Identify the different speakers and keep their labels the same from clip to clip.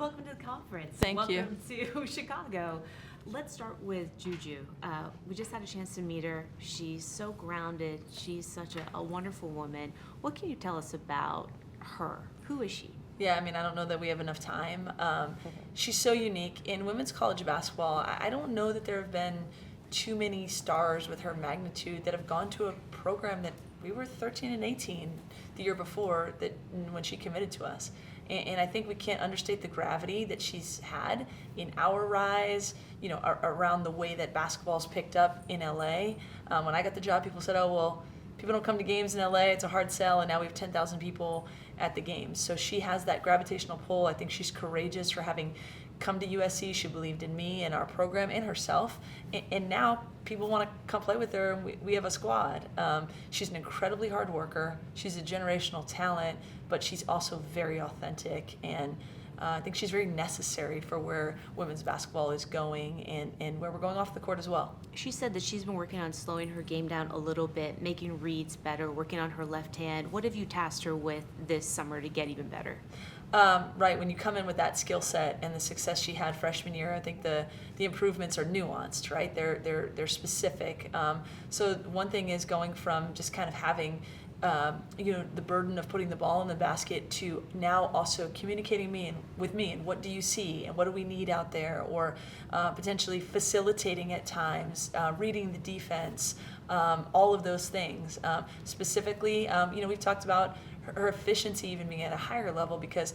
Speaker 1: welcome to the conference.
Speaker 2: Thank you.
Speaker 1: Welcome to Chicago. Let's start with JuJu. We just had a chance to meet her. She's so grounded. She's such a wonderful woman. What can you tell us about her? Who is she?
Speaker 2: Yeah, I mean, I don't know that we have enough time. She's so unique. In women's college basketball, I don't know that there have been too many stars with her magnitude that have gone to a program that we were 13 and 18 the year before that when she committed to us. And I think we can't understate the gravity that she's had in our rise, you know, around the way that basketball's picked up in LA. When I got the job, people said, oh, well, people don't come to games in LA, it's a hard sell, and now we have 10,000 people at the games. So she has that gravitational pull. I think she's courageous for having come to USC. She believed in me and our program and herself. And now people want to come play with her, and we have a squad. She's an incredibly hard worker. She's a generational talent, but she's also very authentic. And I think she's very necessary for where women's basketball is going and where we're going off the court as well.
Speaker 1: She said that she's been working on slowing her game down a little bit, making reads better, working on her left hand. What have you tasked her with this summer to get even better?
Speaker 2: Right, when you come in with that skill set and the success she had freshman year, I think the improvements are nuanced, right? They're specific. So one thing is going from just kind of having the burden of putting the ball in the basket to now also communicating with me and what do you see and what do we need out there, or potentially facilitating at times, reading the defense, all of those things. Specifically, we've talked about her efficiency even being at a higher level because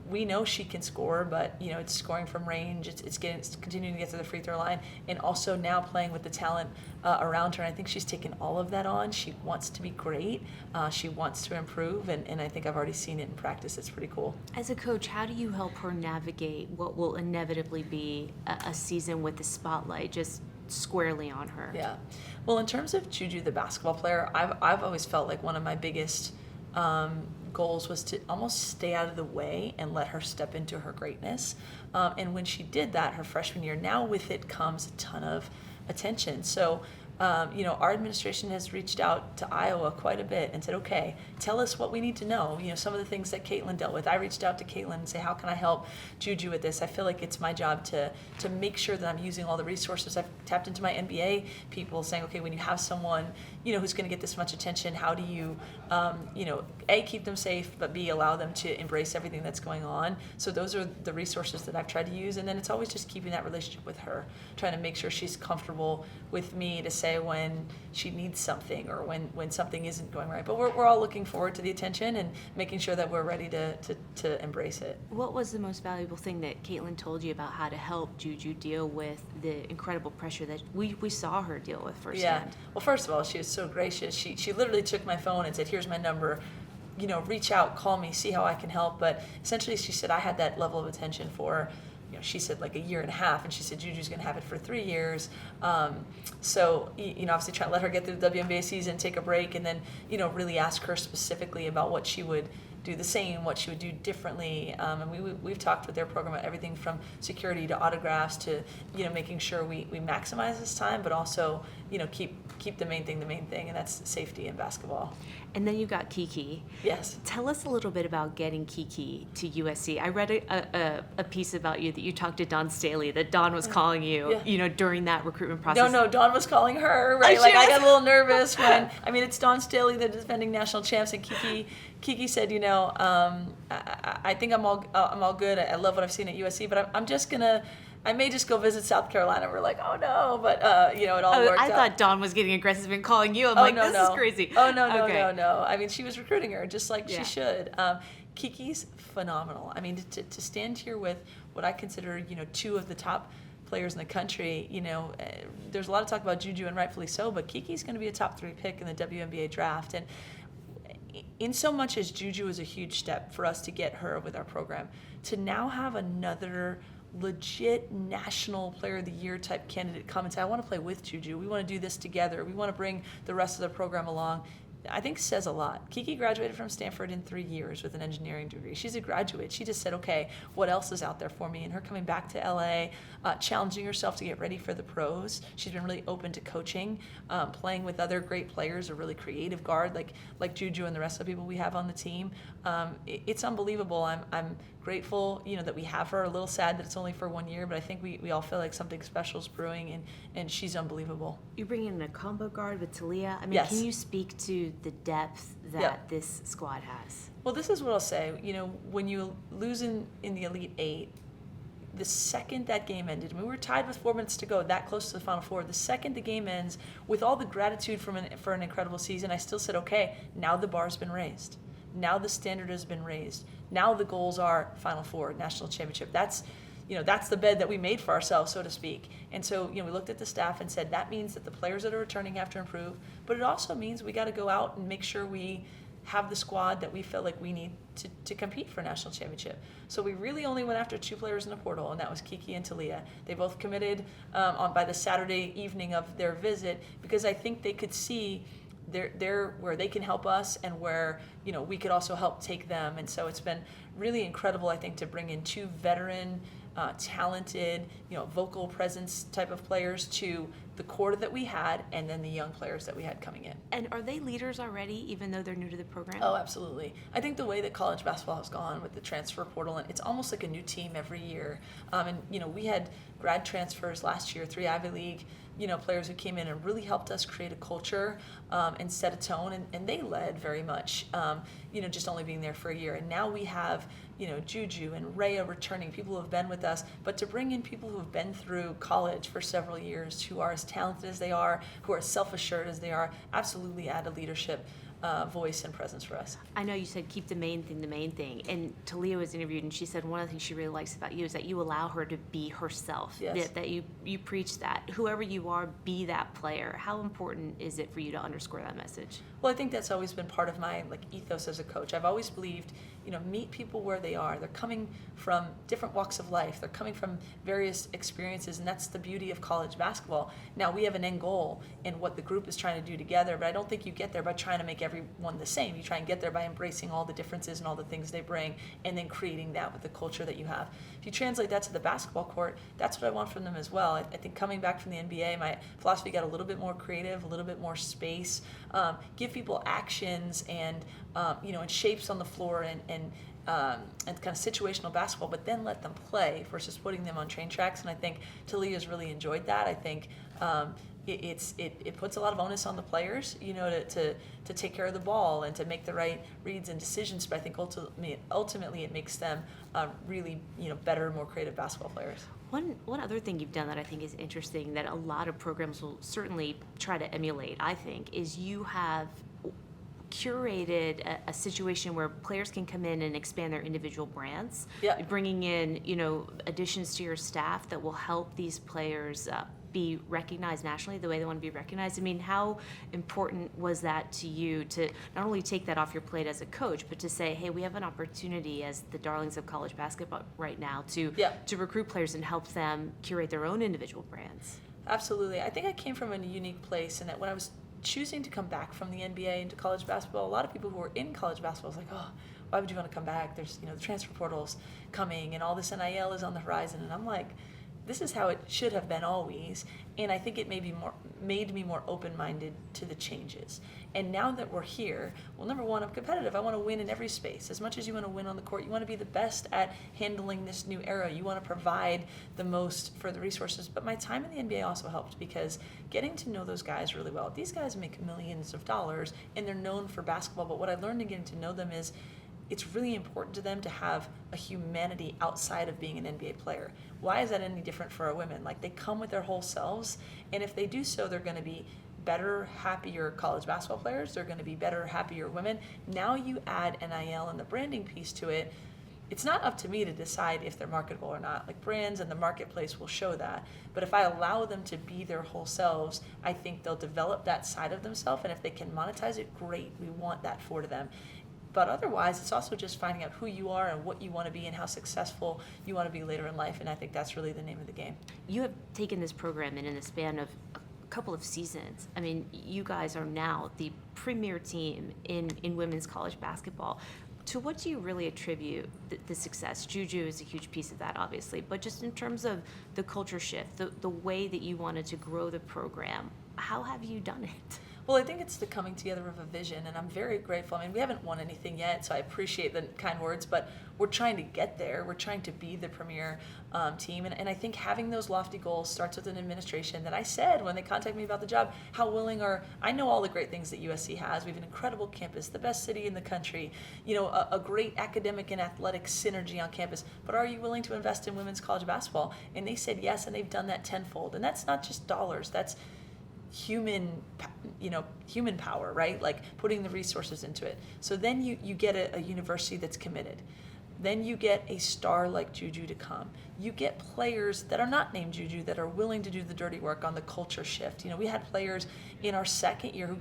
Speaker 2: we know she can score, but it's scoring from range. It's continuing to get to the free throw line, and also now playing with the talent around her. And I think she's taken all of that on. She wants to be great. She wants to improve, and I think I've already seen it in practice. It's pretty cool.
Speaker 1: As a coach, how do you help her navigate what will inevitably be a season with the spotlight just squarely on her?
Speaker 2: Yeah. Well, in terms of JuJu, the basketball player, I've always felt like one of my biggest goals was to almost stay out of the way and let her step into her greatness. And when she did that her freshman year, now with it comes a ton of attention. So, our administration has reached out to Iowa quite a bit and said, okay, tell us what we need to know. Some of the things that Caitlin dealt with. I reached out to Caitlin and say, how can I help JuJu with this? I feel like it's my job to make sure that I'm using all the resources. I've tapped into my NBA people saying, okay, when you have someone, who's going to get this much attention, how do you, A, keep them safe, but B, allow them to embrace everything that's going on. So those are the resources that I've tried to use. And then it's always just keeping that relationship with her, trying to make sure she's comfortable with me to say when she needs something or when something isn't going right. But we're all looking forward to the attention and making sure that we're ready to embrace it.
Speaker 1: What was the most valuable thing that Caitlin told you about how to help JuJu deal with the incredible pressure that we saw her deal with firsthand?
Speaker 2: Yeah. Well, first of all, she was so gracious. She literally took my phone and said, here's my number. Reach out, call me, see how I can help. But essentially, she said I had that level of attention for, she said like a year and a half, and she said JuJu's going to have it for 3 years. So, obviously try to let her get through the WNBA season, take a break, and then, really ask her specifically about what she would do the same, what she would do differently. And we've talked with their program about everything from security to autographs to, making sure we maximize this time, but also, keep the main thing, and that's safety in basketball.
Speaker 1: And then you got Kiki.
Speaker 2: Yes.
Speaker 1: Tell us a little bit about getting Kiki to USC. I read a piece about you that you talked to Dawn Staley, that Dawn was calling you, during that recruitment process.
Speaker 2: No, Dawn was calling her, right? I got a little nervous when, it's Dawn Staley, the defending national champs, and Kiki said, I think I'm all good. I love what I've seen at USC, but I'm just gonna. I may just go visit South Carolina. We're like, oh no, but it all worked out.
Speaker 1: I thought Dawn was getting aggressive and calling you. This is crazy.
Speaker 2: Oh no. She was recruiting her just like she should. Kiki's phenomenal. To stand here with what I consider, two of the top players in the country, there's a lot of talk about JuJu, and rightfully so, but Kiki's going to be a top 3 pick in the WNBA draft. And in so much as JuJu is a huge step for us to get her with our program, to now have another legit national player of the year type candidate come and say, I want to play with JuJu. We want to do this together. We want to bring the rest of the program along. I think says a lot. Kiki graduated from Stanford in 3 years with an engineering degree. She's a graduate. She just said, okay, what else is out there for me? And her coming back to LA, challenging herself to get ready for the pros. She's been really open to coaching, playing with other great players, a really creative guard like JuJu and the rest of the people we have on the team. It's unbelievable. I'm grateful, that we have her. A little sad that it's only for 1 year, but I think we all feel like something special is brewing, and she's unbelievable.
Speaker 1: You're bringing in a combo guard with Talia. I mean,
Speaker 2: Yes.
Speaker 1: Can you speak to the depth that this squad has?
Speaker 2: Well, this is what I'll say. When you lose in the Elite Eight, the second that game ended, we were tied with 4 minutes to go, that close to the Final Four. The second the game ends, with all the gratitude for an incredible season, I still said, okay, now the bar's been raised. Now the standard has been raised. Now the goals are Final Four, national championship. That's the bed that we made for ourselves, so to speak. And so, we looked at the staff and said, that means that the players that are returning have to improve, but it also means we got to go out and make sure we have the squad that we feel like we need to compete for a national championship. So we really only went after 2 players in the portal, and that was Kiki and Talia. They both committed by the Saturday evening of their visit, because I think they could see they're where they can help us, and where we could also help take them. And so it's been really incredible, I think, to bring in 2 veteran, talented, vocal presence type of players to the core that we had, and then the young players that we had coming in.
Speaker 1: And are they leaders already, even though they're new to the program?
Speaker 2: Oh, absolutely. I think the way that college basketball has gone with the transfer portal, and it's almost like a new team every year. We had grad transfers last year, 3 Ivy League players who came in and really helped us create a culture and set a tone, and they led very much, just only being there for a year. And now we have, JuJu and Rhea returning, people who have been with us, but to bring in people who have been through college for several years, who are as talented as they are, who are as self-assured as they are, absolutely add a leadership voice and presence for us.
Speaker 1: I know you said keep the main thing, and Talia was interviewed, and she said one of the things she really likes about you is that you allow her to be herself.
Speaker 2: Yes.
Speaker 1: That you preach that whoever you are, be that player. How important is it for you to underscore that message?
Speaker 2: Well, I think that's always been part of my ethos as a coach. I've always believed, meet people where they are. They're coming from different walks of life. They're coming from various experiences, and that's the beauty of college basketball. Now, we have an end goal in what the group is trying to do together, but I don't think you get there by trying to make everyone the same. You try and get there by embracing all the differences and all the things they bring, and then creating that with the culture that you have. If you translate that to the basketball court, that's what I want from them as well. I think coming back from the NBA, my philosophy got a little bit more creative, a little bit more space, give people actions and and shapes on the floor, and kind of situational basketball, but then let them play versus putting them on train tracks. And I think Talia's really enjoyed that. I think it puts a lot of onus on the players, to take care of the ball and to make the right reads and decisions. But I think ultimately it makes them really better, more creative basketball players.
Speaker 1: One other thing you've done that I think is interesting, that a lot of programs will certainly try to emulate, I think, is you have curated a situation where players can come in and expand their individual brands, bringing in additions to your staff that will help these players be recognized nationally the way they want to be recognized. I mean, how important was that to you to not only take that off your plate as a coach, but to say, hey, we have an opportunity as the darlings of college basketball right now to recruit players and help them curate their own individual brands?
Speaker 2: Absolutely. I think I came from a unique place in that when I was choosing to come back from the NBA into college basketball, a lot of people who were in college basketball was like, oh, why would you want to come back? There's, the transfer portal's coming and all this NIL is on the horizon. And I'm like, this is how it should have been always. And I think it made me more open-minded to the changes. And now that we're here, well, number one, I'm competitive. I want to win in every space. As much as you want to win on the court, you want to be the best at handling this new era. You want to provide the most for the resources. But my time in the NBA also helped, because getting to know those guys really well. These guys make millions of dollars, and they're known for basketball. But what I learned in getting to know them is it's really important to them to have a humanity outside of being an NBA player. Why is that any different for our women? They come with their whole selves, and if they do so, they're going to be better, happier college basketball players. They're going to be better, happier women. Now you add NIL and the branding piece to it. It's not up to me to decide if they're marketable or not. Brands and the marketplace will show that. But if I allow them to be their whole selves, I think they'll develop that side of themselves, and if they can monetize it, great. We want that for them. But otherwise, it's also just finding out who you are and what you want to be and how successful you want to be later in life. And I think that's really the name of the game.
Speaker 1: You have taken this program, and in the span of couple of seasons. I mean, you guys are now the premier team in women's college basketball. To what do you really attribute the success? JuJu is a huge piece of that, obviously, but just in terms of the culture shift, the way that you wanted to grow the program, how have you done it?
Speaker 2: Well, I think it's the coming together of a vision, and I'm very grateful. I mean, we haven't won anything yet, so I appreciate the kind words, but we're trying to get there. We're trying to be the premier team, and I think having those lofty goals starts with an administration that I said when they contacted me about the job, how willing are, I know all the great things that USC has. We have an incredible campus, the best city in the country, you know, a great academic and athletic synergy on campus, but are you willing to invest in women's college basketball? And they said yes, and they've done that tenfold, and that's not just dollars, that's human power, right? Like putting the resources into it. So then you get a university that's committed. Then you get a star like JuJu to come. You get players that are not named JuJu that are willing to do the dirty work on the culture shift. You know, we had players in our second year who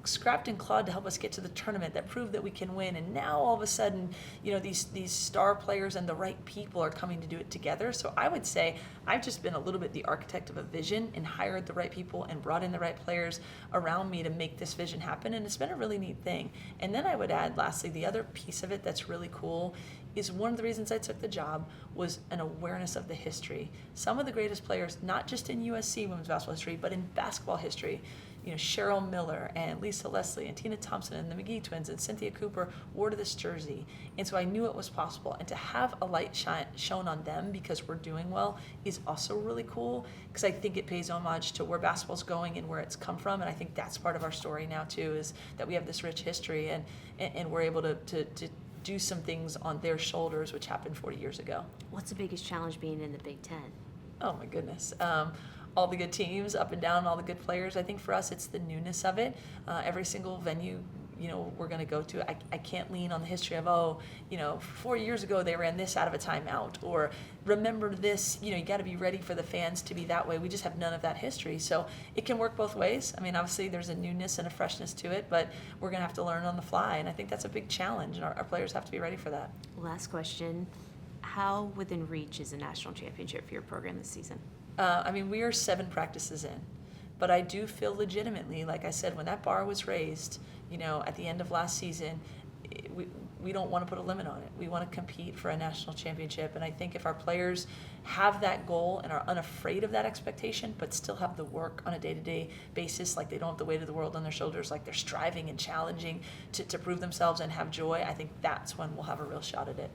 Speaker 2: scrapped and clawed to help us get to the tournament that proved that we can win, and now all of a sudden, you know, these star players and the right people are coming to do it together. So I would say I've just been a little bit the architect of a vision and hired the right people and brought in the right players around me to make this vision happen, and it's been a really neat thing. And then I would add, lastly, the other piece of it that's really cool is one of the reasons I took the job was an awareness of the history. Some of the greatest players, not just in USC women's basketball history, but in basketball history, you know, Cheryl Miller and Lisa Leslie and Tina Thompson and the McGee twins and Cynthia Cooper wore this jersey. And so I knew it was possible. And to have a light shone on them because we're doing well is also really cool, because I think it pays homage to where basketball's going and where it's come from. And I think that's part of our story now too, is that we have this rich history and we're able to do some things on their shoulders, which happened 40 years ago.
Speaker 1: What's the biggest challenge being in the Big Ten?
Speaker 2: Oh my goodness. All the good teams up and down, all the good players. I think for us, it's the newness of it. Every single venue, you know, we're going to go to, I can't lean on the history of, oh, you know, 4 years ago they ran this out of a timeout, or remember this, you know, you got to be ready for the fans to be that way. We just have none of that history. So it can work both ways. I mean, obviously there's a newness and a freshness to it, but we're going to have to learn on the fly. And I think that's a big challenge, and our players have to be ready for that.
Speaker 1: Last question. How within reach is a national championship for your program this season?
Speaker 2: I mean, we are 7 practices in, but I do feel legitimately, like I said, when that bar was raised, you know, at the end of last season, we don't want to put a limit on it. We want to compete for a national championship, and I think if our players have that goal and are unafraid of that expectation, but still have the work on a day-to-day basis, like they don't have the weight of the world on their shoulders, like they're striving and challenging to prove themselves and have joy, I think that's when we'll have a real shot at it.